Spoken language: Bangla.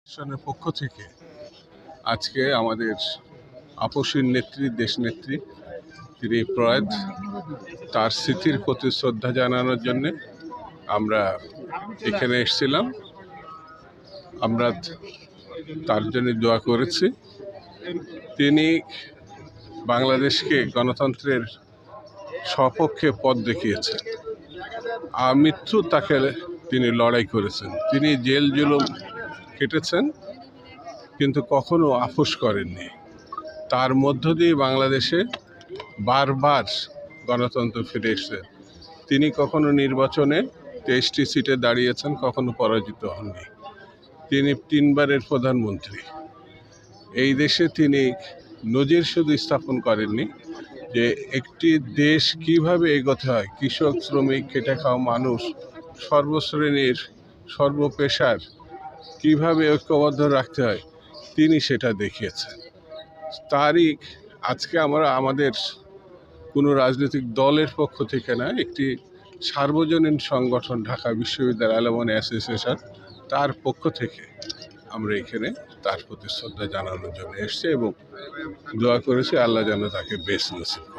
ফাউন্ডেশনের পক্ষ থেকে আজকে আমাদের আপসীর নেত্রী, দেশনেত্রী, তিনি প্রয়াত, তার স্মৃতির প্রতি শ্রদ্ধা জানানোর জন্যে আমরা এখানে এসেছিলাম। আমরা তার জন্য দোয়া করেছি। তিনি বাংলাদেশকে গণতন্ত্রের সপক্ষে পথ দেখিয়েছেন। মৃত্যু তাকে তিনি লড়াই করেছেন, তিনি জেল জুলুম কেটেছেন, কিন্তু কখনো আপোস করেননি। তার মধ্য দিয়ে বাংলাদেশে বারবার গণতন্ত্র ফিরে এসেছে। তিনি কখনো নির্বাচনে 23টি সিটে দাঁড়িয়েছেন, কখনো পরাজিত হননি। তিনি 3 বারের প্রধানমন্ত্রী। এই দেশে তিনি নজির শুধু স্থাপন করেননি যে একটি দেশ কিভাবে এগোতে হয়, কৃষক, শ্রমিক, খেটে খাওয়া মানুষ, সর্বশ্রেণীর, সর্বপেশার কিভাবে ঐক্যবদ্ধ রাখতে হয়, তিনি সেটা দেখিয়েছেন। তারই আজকে আমরা আমাদের কোনো রাজনৈতিক দলের পক্ষ থেকে না, একটি সার্বজনীন সংগঠন ঢাকা বিশ্ববিদ্যালয় অ্যালুমনি অ্যাসোসিয়েশন, তার পক্ষ থেকে আমরা এখানে তার প্রতি শ্রদ্ধা জানানোর জন্য এসেছি এবং দোয়া করেছি আল্লাহ যেন তাকে বেশ নসিব করেন।